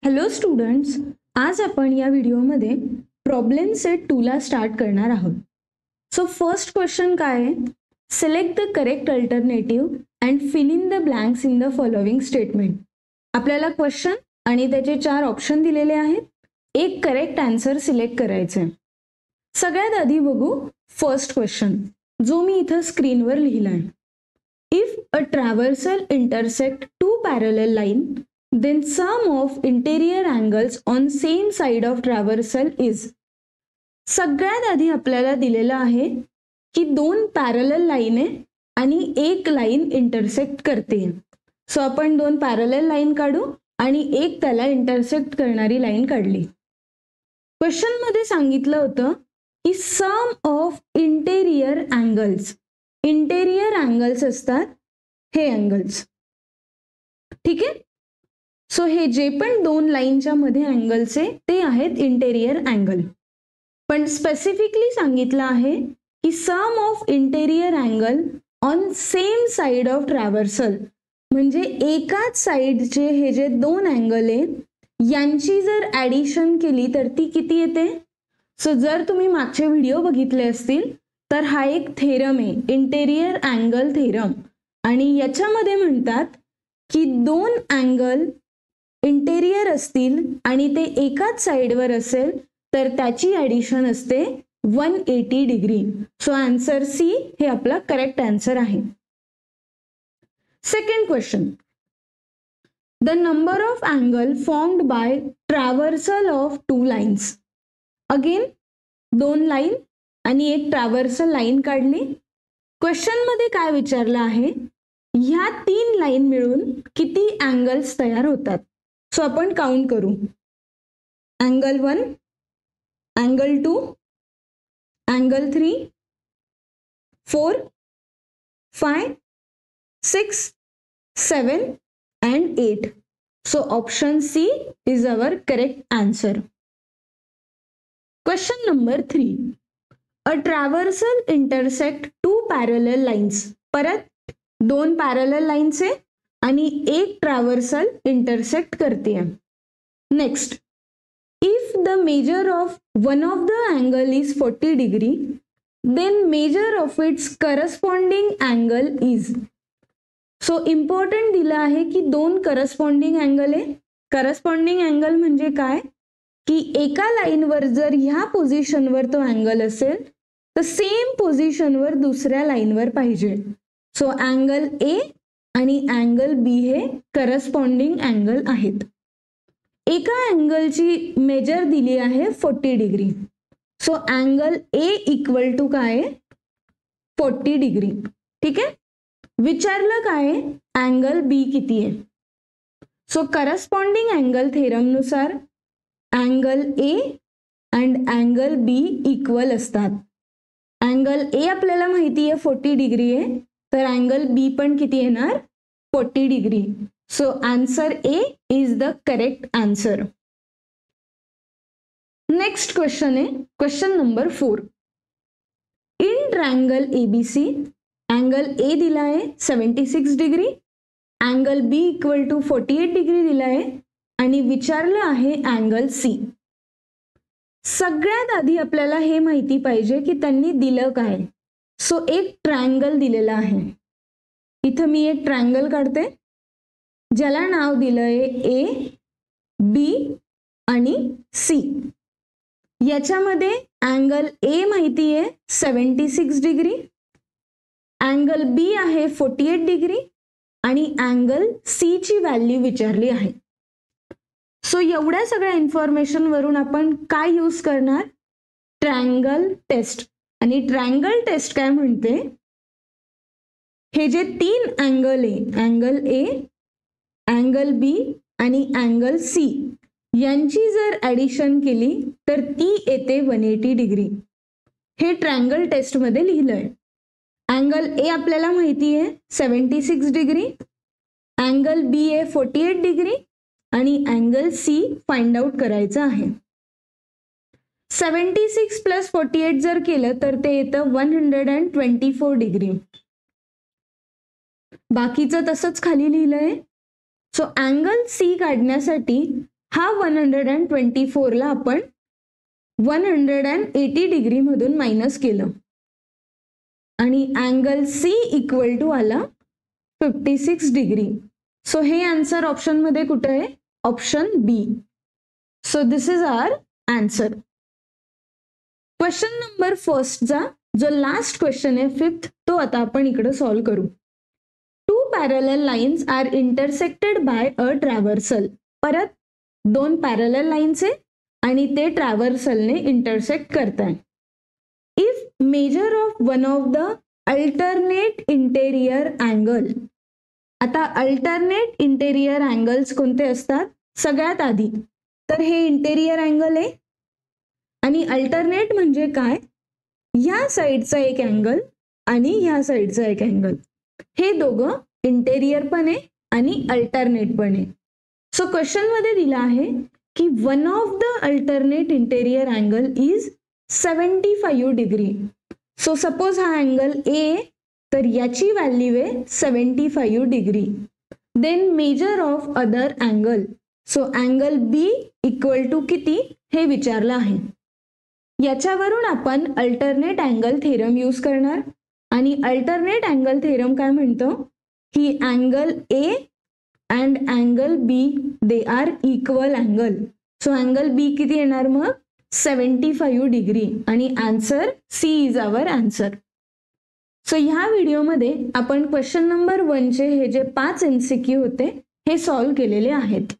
Hello students, आज आपण या व्हिडिओमध्ये प्रॉब्लेम सेट 2 ला स्टार्ट करणार आहोत. सो फर्स्ट क्वेश्चन काय आहे? Select the correct alternative and fill in the blanks in the following statement. आपल्याला क्वेश्चन आणि त्याचे 4 ऑप्शन दिलेले आहेत. एक करेक्ट आन्सर सिलेक्ट करायचे. सगळ्यात आधी बघू फर्स्ट क्वेश्चन, जो मी इथं स्क्रीनवर लिहिलाय. If a transversal intersect two parallel line, then sum of interior angles on same side of traversal is. सगळ्यात आधी आपल्याला दिलेलं आहे की दोन पॅरलल लाईन आहे आणि एक लाईन इंटरसेक्ट करते. सो आपण दोन पॅरलल लाईन काढू आणि एक त्याला इंटरसेक्ट करणारी लाईन काढली. क्वेश्चन मध्ये सांगितलं होतं की सम of interior angles. Interior angles असतात हे अँगल्स. ठीक आहे. सो हे जे पण दोन लाईनच्या मध्ये अँगल्स आहे ते आहेत इंटेरियर अँगल. पण स्पेसिफिकली सांगितलं आहे की सम of interior angle on same side of transversal, म्हणजे एकाच साइडचे हे जे दोन अँगल आहे यांची जर ॲडिशन केली तर ती किती येते. सो जर तुम्ही मागचे व्हिडिओ बघितले असतील तर हा एक थेरम आहे, इंटेरियर अँगल थेरम, आणि याच्यामध्ये म्हणतात की दोन अँगल इंटेरियर असतील आणि ते एकाच साइडवर असेल तर त्याची ॲडिशन असते 180 डिग्री. सो आन्सर सी हे आपला करेक्ट आन्सर आहे. Second question, the number of angle formed by traversal of two lines. Again दोन लाईन आणि एक ट्रॅव्हर्सल लाईन काढली. क्वेश्चन मध्ये काय विचारलं आहे, ह्या तीन लाईन मिळून किती अँगल्स तयार होतात. सो आपण काउंट करू. Angle 1, angle 2, angle 3, 4, 5, 6, 7 and 8. So option C is our correct answer. Question number 3. A traversal intersect two parallel lines. परत दोन पॅरलल लाईन्स आहे आणि एक ट्रॅव्हर्सल इंटरसेक्ट करते. Next, if the measure of one of the angle is 40 degree, then measure of its corresponding angle is. So important दिलं आहे की दोन करस्पॉन्डिंग अँगल आहे. करस्पॉन्डिंग अँगल म्हणजे काय की एका लाईनवर जर ह्या पोझिशनवर तो अँगल असेल तर सेम पोझिशनवर दुसऱ्या लाईनवर पाहिजे. सो अँगल ए आणि अँगल बी हे करस्पॉन्डिंग अँगल आहेत. एका अँगलची मेजर दिली आहे 40 degree. So angle A equal to काय आहे, 40 डिग्री. ठीक आहे. विचारलं काय आहे, अँगल बी किती आहे. सो करस्पॉन्डिंग अँगल थेरम नुसार angle A and angle B equal असतात. अँगल ए आपल्याला माहिती आहे 40 डिग्री आहे, तर अँगल बी पण किती येणार, 40 degree. So answer A is the correct answer. Next question आहे question number 4. In triangle ABC angle A दिला आहे 76 degree, angle B equal to 48 degree दिला आहे आणि विचारलं आहे अँगल सी. सगळ्यात आधी आपल्याला हे माहिती पाहिजे की त्यांनी दिलं काय. सो एक ट्रायंगल दिलेला आहे. इथं मी एक ट्रायंगल काढते ज्याला नाव दिलंय ए, बी आणि सी. याच्यामध्ये अँगल ए माहिती आहे 76 डिग्री, अँगल बी आहे 48 डिग्री आणि अँगल सी ची व्हॅल्यू विचारली आहे. सो एवढ्या सगळ्या इन्फॉर्मेशन वरून आपण काय यूज करणार, ट्रायंगल टेस्ट. आणि ट्रायंगल टेस्ट काय म्हणते, हे जे तीन अँगल आहे, अँगल ए, अँगल बी आणि अँगल सी, यांची जर ॲडिशन केली तर ती येते 180 डिग्री. हे ट्रायंगल टेस्ट मध्ये लिहिलंय. अँगल ए आपल्याला माहिती आहे 76 डिग्री, अँगल बी आहे 48 डिग्री आणि अँगल सी फाइंड आउट करायचं आहे. 76 प्लस 48 जर केलं तर ते येतं 124 डिग्री. बाकीचं तसंच खाली लिहिलंय. सो अँगल सी काढण्यासाठी हा 124ला आपण 180 डिग्री मधून मायनस केलं आणि अँगल सी इक्वल टू आला 56 डिग्री. सो हे आन्सर ऑप्शन मध्ये कुठे आहे? Option B. So this is our answer. Question number फर्स्टचा जो लास्ट क्वेश्चन आहे 5th, तो आता आपण इकडे सॉल्व्ह करू. 2 parallel lines are intersected by a transversal. परत 2 पॅरलल लाईन्स आहे आणि ते ट्रॅव्हर्सलने इंटरसेक्ट करताय. If measure of one of the alternate interior angle. आता अल्टरनेट इंटेरियर अँगल्स कोणते असतात? सगळ्यात आधी तर हे इंटेरियर अँगल आहे आणि अल्टरनेट म्हणजे काय? ह्या साईडचा एक अँगल आणि ह्या साईडचा एक अँगल, हे दोघं इंटेरियर पण आहे आणि अल्टरनेट पण आहे. सो क्वेश्चन मध्ये दिला आहे की one of the alternate interior angle is 75 degree. So suppose हा अँगल ए, तर याची व्हॅल्यू आहे 75 degree. Then measure of other angle. So angle B equal to किती हे विचारलं आहे. याच्यावरून आपण अल्टरनेट अँगल थेरम यूज करणार आणि अल्टरनेट अँगल थेरम काय म्हणतो की angle A and angle B they are equal angle. So angle B किती येणार मग? 75 डिग्री आणि answer C is our answer. So ह्या व्हिडिओमध्ये आपण क्वेश्चन नंबर 1चे हे जे 5 MCQ होते हे सॉल्व्ह केलेले आहेत.